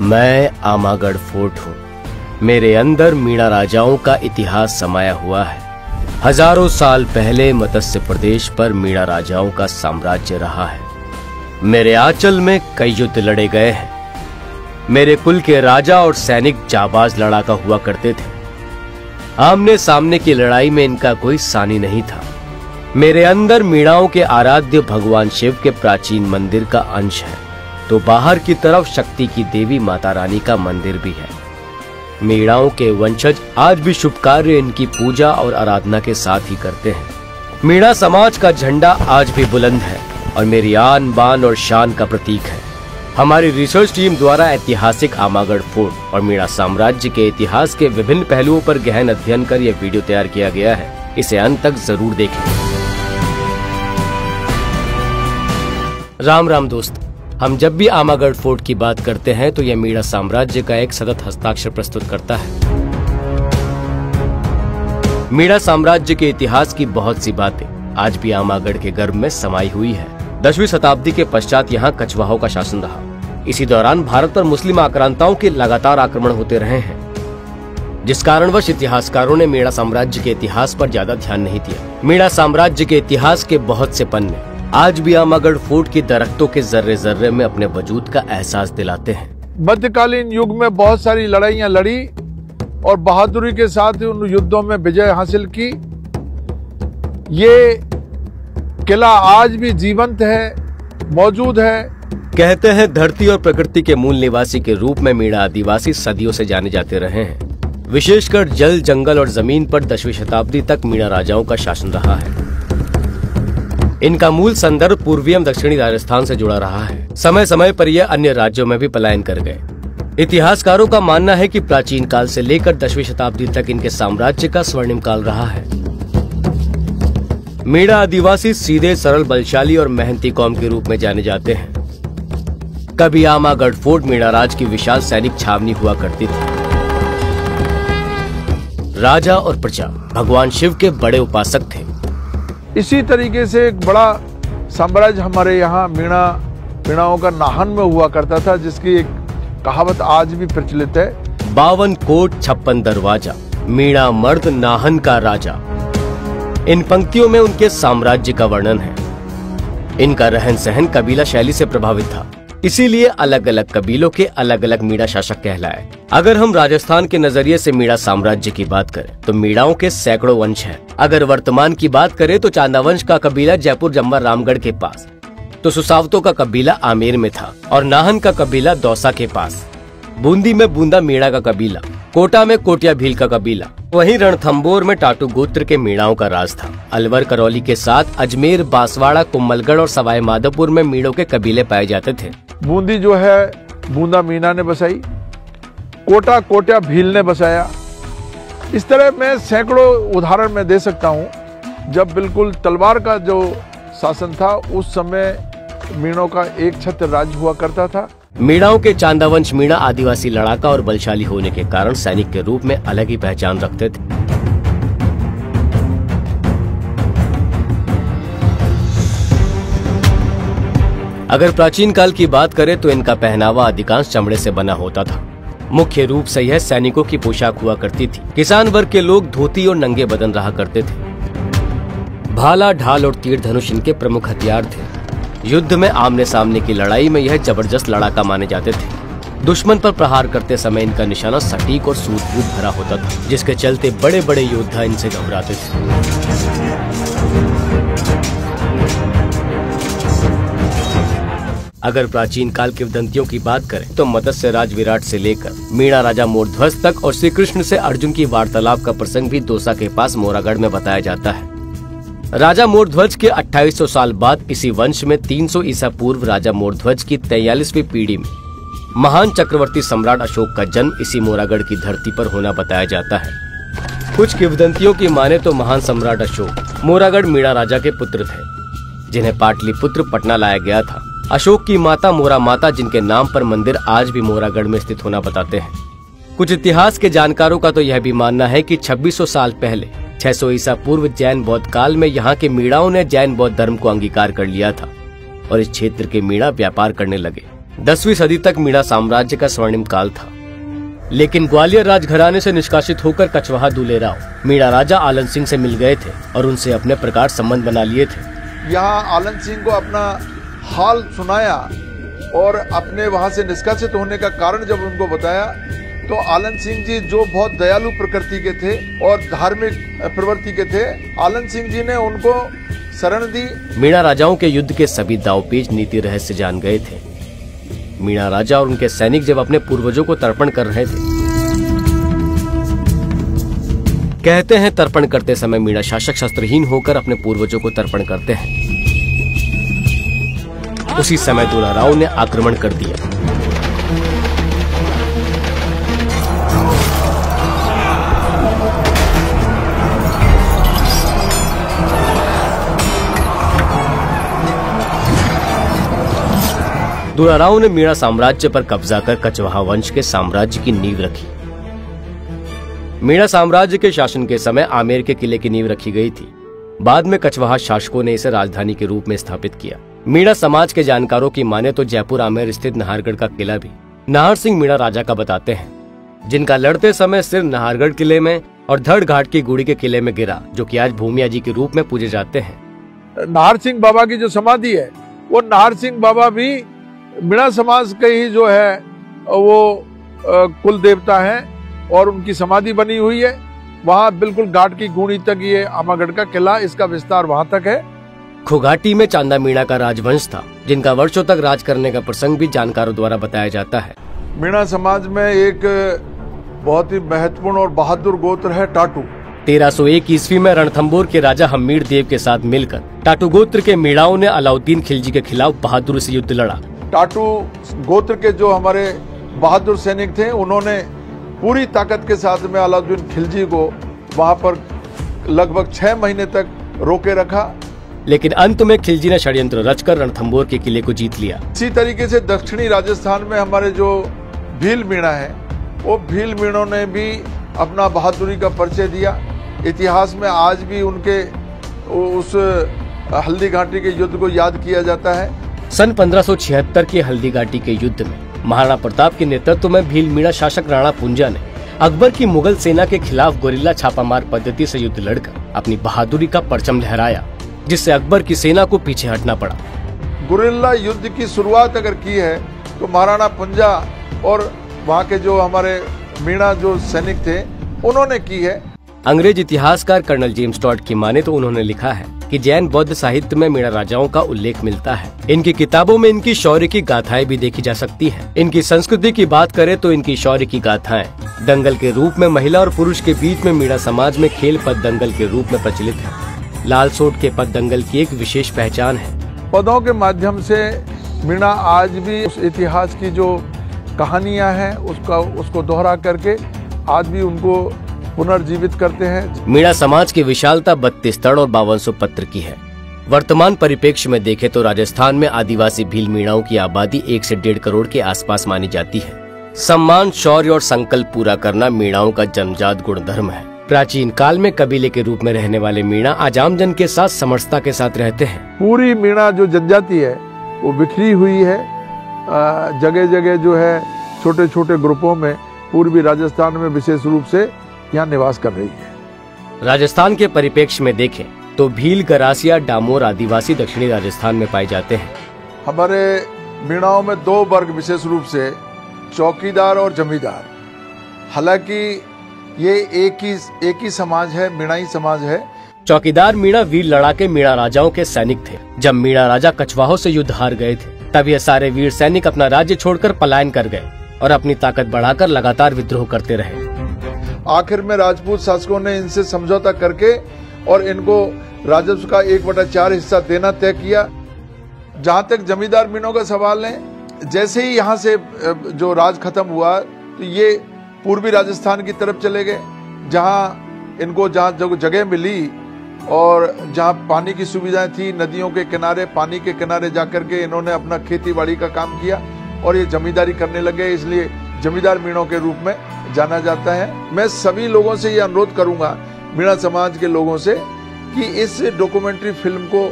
मैं आमागढ़ फोर्ट हूँ। मेरे अंदर मीणा राजाओं का इतिहास समाया हुआ है। हजारों साल पहले मत्स्य प्रदेश पर मीणा राजाओं का साम्राज्य रहा है। मेरे आंचल में कई युद्ध लड़े गए हैं। मेरे कुल के राजा और सैनिक जाबाज लड़ाका हुआ करते थे। आमने सामने की लड़ाई में इनका कोई सानी नहीं था। मेरे अंदर मीणाओं के आराध्य भगवान शिव के प्राचीन मंदिर का अंश है, तो बाहर की तरफ शक्ति की देवी माता रानी का मंदिर भी है। मीणाओं के वंशज आज भी शुभ कार्य इनकी पूजा और आराधना के साथ ही करते हैं। मीणा समाज का झंडा आज भी बुलंद है और मेरी आन बान और शान का प्रतीक है। हमारी रिसर्च टीम द्वारा ऐतिहासिक आमागढ़ फोर्ट और मीणा साम्राज्य के इतिहास के विभिन्न पहलुओं पर गहन अध्ययन कर यह वीडियो तैयार किया गया है। इसे अंत तक जरूर देखें। राम राम दोस्त, हम जब भी आमागढ़ फोर्ट की बात करते हैं तो यह मीणा साम्राज्य का एक सतत हस्ताक्षर प्रस्तुत करता है। मीणा साम्राज्य के इतिहास की बहुत सी बातें आज भी आमागढ़ के गर्भ में समाई हुई है। 10वीं शताब्दी के पश्चात यहाँ कछवाहों का शासन रहा। इसी दौरान भारत पर मुस्लिम आक्रांताओं के लगातार आक्रमण होते रहे हैं, जिस कारणवश इतिहासकारों ने मीणा साम्राज्य के इतिहास पर ज्यादा ध्यान नहीं दिया। मीणा साम्राज्य के इतिहास के बहुत से पन्ने आज भी आमागढ़ फोर्ट की दरख्तों के जर्रे जर्रे में अपने वजूद का एहसास दिलाते हैं। मध्यकालीन युग में बहुत सारी लड़ाइयां लड़ी और बहादुरी के साथ उन युद्धों में विजय हासिल की। ये किला आज भी जीवंत है, मौजूद है। कहते हैं धरती और प्रकृति के मूल निवासी के रूप में मीणा आदिवासी सदियों से जाने जाते रहे हैं। विशेषकर जल, जंगल और जमीन पर 10वीं शताब्दी तक मीणा राजाओं का शासन रहा है। इनका मूल संदर्भ पूर्वी एवं दक्षिणी राजस्थान से जुड़ा रहा है। समय समय पर यह अन्य राज्यों में भी पलायन कर गए। इतिहासकारों का मानना है कि प्राचीन काल से लेकर 10वीं शताब्दी तक इनके साम्राज्य का स्वर्णिम काल रहा है। मीणा आदिवासी सीधे, सरल, बलशाली और मेहनती कौम के रूप में जाने जाते हैं। कभी आमागढ़ फोर्ट मीणा राज की विशाल सैनिक छावनी हुआ करती थी। राजा और प्रजा भगवान शिव के बड़े उपासक थे। इसी तरीके से एक बड़ा साम्राज्य हमारे यहाँ मीणाओं का नाहन में हुआ करता था, जिसकी एक कहावत आज भी प्रचलित है। 52 कोट 56 दरवाजा, मीणा मर्द नाहन का राजा। इन पंक्तियों में उनके साम्राज्य का वर्णन है। इनका रहन सहन कबीला शैली से प्रभावित था, इसीलिए अलग अलग कबीलों के अलग अलग मीणा शासक कहलाए। अगर हम राजस्थान के नजरिए से मीणा साम्राज्य की बात करें तो मीणाओं के सैकड़ों वंश हैं। अगर वर्तमान की बात करें तो चांदा वंश का कबीला जयपुर जम्वा रामगढ़ के पास, तो सुसावतों का कबीला आमेर में था और नाहन का कबीला दौसा के पास। बूंदी में बूंदा मीणा का कबीला, कोटा में कोटिया भील का कबीला, वहीं रणथंबोर में टाटू गोत्र के मीणाओं का राज था। अलवर, करौली के साथ अजमेर, बांसवाड़ा, कुम्भलगढ़ और सवाई माधोपुर में मीणों के कबीले पाए जाते थे। बूंदी जो है बूंदा मीणा ने बसाई, कोटा कोटिया भील ने बसाया। इस तरह मैं सैकड़ों उदाहरण में दे सकता हूँ। जब बिल्कुल तलवार का जो शासन था उस समय मीणों का एक छत्र राज्य हुआ करता था। मीणाओं के चांदावंश मीणा आदिवासी लड़ाका और बलशाली होने के कारण सैनिक के रूप में अलग ही पहचान रखते थे। अगर प्राचीन काल की बात करें तो इनका पहनावा अधिकांश चमड़े से बना होता था। मुख्य रूप से यह सैनिकों की पोशाक हुआ करती थी। किसान वर्ग के लोग धोती और नंगे बदन रहा करते थे। भाला, ढाल और तीर धनुष इनके प्रमुख हथियार थे। युद्ध में आमने सामने की लड़ाई में यह जबरदस्त लड़ाका माने जाते थे। दुश्मन पर प्रहार करते समय इनका निशाना सटीक और सूझबूझ भरा होता था, जिसके चलते बड़े बड़े योद्धा इनसे घबराते थे। अगर प्राचीन काल के किंवदंतियों की बात करें तो मत्स्य राज विराट से लेकर मीणा राजा मोरध्वज तक और श्री कृष्ण से अर्जुन की वार्तालाप का प्रसंग भी दौसा के पास मोरागढ़ में बताया जाता है। राजा मोरध्वज के 2800 साल बाद इसी वंश में 300 ईसा पूर्व राजा मोरध्वज की 43वीं पीढ़ी में महान चक्रवर्ती सम्राट अशोक का जन्म इसी मोरागढ़ की धरती पर होना बताया जाता है। कुछ किंवदंतियों की माने तो महान सम्राट अशोक मोरागढ़ मीणा राजा के पुत्र थे, जिन्हें पाटलिपुत्र पटना लाया गया था। अशोक की माता मोरा माता, जिनके नाम पर मंदिर आज भी मोरागढ़ में स्थित होना बताते हैं। कुछ इतिहास के जानकारों का तो यह भी मानना है कि 2600 साल पहले 600 ईसा पूर्व जैन बौद्ध काल में यहाँ के मीणाओं ने जैन बौद्ध धर्म को अंगीकार कर लिया था और इस क्षेत्र के मीणा व्यापार करने लगे। 10वीं सदी तक मीणा साम्राज्य का स्वर्णिम काल था, लेकिन ग्वालियर राजघराने से निष्कासित होकर कछवाहा दुलेराव मीणा राजा आलन सिंह से मिल गए थे और उनसे अपने प्रकार संबंध बना लिए थे। यहाँ आलन सिंह को अपना हाल सुनाया और अपने वहां से निष्कासित होने का कारण जब उनको बताया तो आलन सिंह जी जो बहुत दयालु प्रकृति के थे और धार्मिक प्रवृत्ति के थे, आलन सिंह जी ने उनको शरण दी। मीणा राजाओं के युद्ध के सभी दांवपेच नीति रहस्य जान गए थे। मीणा राजा और उनके सैनिक जब अपने पूर्वजों को तर्पण कर रहे थे, कहते हैं तर्पण करते समय मीणा शासक शस्त्रहीन होकर अपने पूर्वजों को तर्पण करते हैं। उसी समय दुलाराव ने आक्रमण कर दिया। दुलाराव ने मीणा साम्राज्य पर कब्जा कर कछवाहा वंश के साम्राज्य की नींव रखी। मीणा साम्राज्य के शासन के समय आमेर के किले की नींव रखी गई थी। बाद में कछवाहा शासकों ने इसे राजधानी के रूप में स्थापित किया। मीणा समाज के जानकारों की माने तो जयपुर आमेर स्थित नाहरगढ़ का किला भी नाहर सिंह मीणा राजा का बताते हैं, जिनका लड़ते समय सिर नाहरगढ़ किले में और धड़ घाट की गुड़ी के किले में गिरा, जो कि आज भूमिया जी के रूप में पूजे जाते हैं। नाहर सिंह बाबा की जो समाधि है वो नाहर सिंह बाबा भी मीणा समाज के ही जो है वो कुल देवता हैं और उनकी समाधि बनी हुई है। वहाँ बिल्कुल घाट की गुड़ी तक ये आमागढ़ का किला, इसका विस्तार वहाँ तक है। खोघाटी में चांदा मीणा का राजवंश था, जिनका वर्षों तक राज करने का प्रसंग भी जानकारों द्वारा बताया जाता है। मीणा समाज में एक बहुत ही महत्वपूर्ण और बहादुर गोत्र है टाटू। 1301 ईस्वी में रणथंभौर के राजा हमीर देव के साथ मिलकर टाटू गोत्र के मीणाओं ने अलाउद्दीन खिलजी के खिलाफ बहादुरी से युद्ध लड़ा। टाटू गोत्र के जो हमारे बहादुर सैनिक थे, उन्होंने पूरी ताकत के साथ में अलाउद्दीन खिलजी को वहां पर लगभग 6 महीने तक रोके रखा, लेकिन अंत में खिलजी ने षड्यंत्र रचकर रणथंभौर के किले को जीत लिया। इसी तरीके से दक्षिणी राजस्थान में हमारे जो भील मीणा है, वो भील मीणों ने भी अपना बहादुरी का परिचय दिया। इतिहास में आज भी उनके उस हल्दी घाटी के युद्ध को याद किया जाता है। सन 1576 के हल्दी घाटी के युद्ध में महाराणा प्रताप के नेतृत्व में भील मीणा शासक राणा पुंजा ने अकबर की मुगल सेना के खिलाफ गोरिल्ला छापामार पद्धति से युद्ध लड़कर अपनी बहादुरी का परचम लहराया, जिससे अकबर की सेना को पीछे हटना पड़ा। गोरिल्ला युद्ध की शुरुआत अगर की है तो महाराणा पुंजा और वहाँ के जो हमारे मीणा जो सैनिक थे उन्होंने की है। अंग्रेज इतिहासकार कर्नल जेम्स टॉड की माने तो उन्होंने लिखा है कि जैन बौद्ध साहित्य में मीणा राजाओं का उल्लेख मिलता है। इनकी किताबों में इनकी शौर्य की गाथाएं भी देखी जा सकती हैं। इनकी संस्कृति की बात करें तो इनकी शौर्य की गाथाएं दंगल के रूप में महिला और पुरुष के बीच में मीणा समाज में खेल पद दंगल के रूप में प्रचलित है। लाल सोट के पद दंगल की एक विशेष पहचान है। पदों के माध्यम से मीणा आज भी उस इतिहास की जो कहानियां हैं उसको दोहरा करके आज भी उनको पुनर्जीवित करते हैं। मीणा समाज की विशालता 32 तड़ और 5200 पत्र की है। वर्तमान परिप्रेक्ष्य में देखें तो राजस्थान में आदिवासी भील मीणाओं की आबादी 1 से 1.5 करोड़ के आसपास मानी जाती है। सम्मान, शौर्य और संकल्प पूरा करना मीणाओं का जन्मजात गुणधर्म है। प्राचीन काल में कबीले के रूप में रहने वाले मीणा आजाम जन के साथ समरसता के साथ रहते हैं। पूरी मीणा जो जनजाति है वो बिखरी हुई है, जगह जगह जो है छोटे छोटे ग्रुपों में पूर्वी राजस्थान में विशेष रूप से यहाँ निवास कर रही है। राजस्थान के परिप्रेक्ष्य में देखें तो भील, गरासिया, डामोर आदिवासी दक्षिणी राजस्थान में पाए जाते हैं। हमारे मीणाओं में 2 वर्ग विशेष रूप से चौकीदार और जमींदार। हालांकि ये एक ही समाज है, मीणाई समाज है। चौकीदार मीणा वीर लड़ाके मीणा राजाओं के सैनिक थे। जब मीणा राजा कछवाहों से युद्ध हार गए थे, तब ये सारे वीर सैनिक अपना राज्य छोड़कर पलायन कर गए और अपनी ताकत बढ़ाकर लगातार विद्रोह करते रहे। आखिर में राजपूत शासकों ने इनसे समझौता करके और इनको राजस्व का 1/4 हिस्सा देना तय किया। जहां तक जमींदार मीणों का सवाल है, जैसे ही यहाँ से जो राज खत्म हुआ तो ये पूर्वी राजस्थान की तरफ चले गए, जहाँ इनको जहाँ जगह मिली और जहाँ पानी की सुविधाएं थी, नदियों के किनारे, पानी के किनारे जाकर के इन्होंने अपना खेती बाड़ी का काम किया और ये जमींदारी करने लगे, इसलिए जमींदार मीणों के रूप में जाना जाता है। मैं सभी लोगों से ये अनुरोध करूंगा, मीणा समाज के लोगों से, कि इस डॉक्यूमेंट्री फिल्म को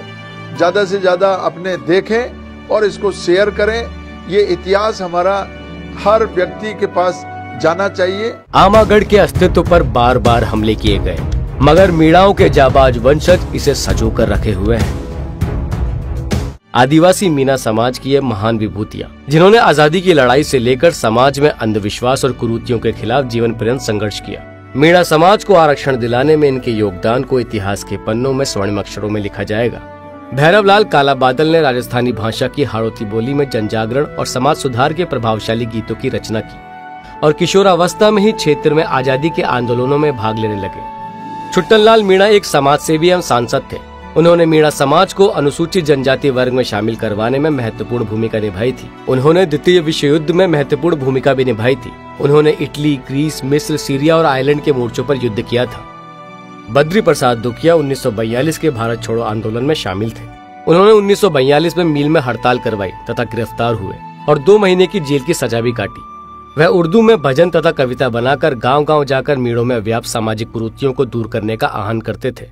ज्यादा से ज्यादा अपने देखें और इसको शेयर करें। ये इतिहास हमारा हर व्यक्ति के पास जाना चाहिए। आमागढ़ के अस्तित्व पर बार बार हमले किए गए, मगर मीणाओं के जाबाज वंशज इसे सजो कर रखे हुए हैं। आदिवासी मीणा समाज की ये महान विभूतियां, जिन्होंने आजादी की लड़ाई से लेकर समाज में अंधविश्वास और कुरीतियों के खिलाफ जीवन पर्यंत संघर्ष किया। मीणा समाज को आरक्षण दिलाने में इनके योगदान को इतिहास के पन्नों में स्वर्णिम अक्षरों में लिखा जाएगा। भैरवलाल काला बादल ने राजस्थानी भाषा की हाड़ौती बोली में जनजागरण और समाज सुधार के प्रभावशाली गीतों की रचना की और किशोरावस्था में ही क्षेत्र में आजादी के आंदोलनों में भाग लेने लगे। छुट्टनलाल मीणा एक समाज सेवी एवं सांसद थे। उन्होंने मीणा समाज को अनुसूचित जनजाति वर्ग में शामिल करवाने में महत्वपूर्ण भूमिका निभाई थी। उन्होंने द्वितीय विश्व युद्ध में महत्वपूर्ण भूमिका भी निभाई थी। उन्होंने इटली, ग्रीस, मिस्र, सीरिया और आयरलैंड के मोर्चों पर युद्ध किया था। बद्री प्रसाद दुखिया 1942 के भारत छोड़ो आंदोलन में शामिल थे। उन्होंने 1942 में मील में हड़ताल करवाई तथा गिरफ्तार हुए और 2 महीने की जेल की सजा भी काटी। वह उर्दू में भजन तथा कविता बनाकर गांव-गांव जाकर मीणों में व्याप्त सामाजिक कुरीतियों को दूर करने का आह्वान करते थे।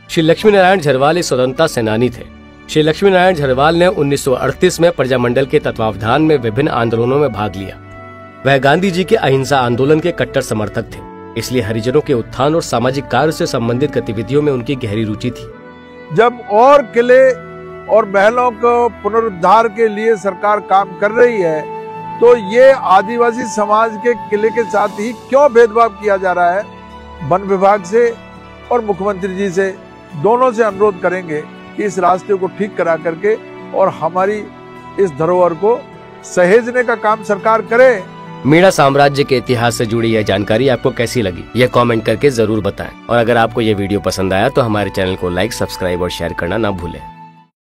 श्री लक्ष्मी नारायण झरवाल एक स्वतंत्रता सेनानी थे। श्री लक्ष्मी नारायण झरवाल ने 1938 में प्रजामंडल के तत्वावधान में विभिन्न आंदोलनों में भाग लिया। वह गांधी जी के अहिंसा आंदोलन के कट्टर समर्थक थे, इसलिए हरिजनों के उत्थान और सामाजिक कार्य से संबंधित गतिविधियों में उनकी गहरी रुचि थी। जब और किले और महलों को पुनरुद्धार के लिए सरकार काम कर रही है, तो ये आदिवासी समाज के किले के साथ ही क्यों भेदभाव किया जा रहा है? वन विभाग से और मुख्यमंत्री जी से दोनों से अनुरोध करेंगे कि इस रास्ते को ठीक करा करके और हमारी इस धरोहर को सहेजने का काम सरकार करे। मीणा साम्राज्य के इतिहास से जुड़ी यह जानकारी आपको कैसी लगी, यह कमेंट करके जरूर बताएं। और अगर आपको यह वीडियो पसंद आया तो हमारे चैनल को लाइक, सब्सक्राइब और शेयर करना ना भूलें।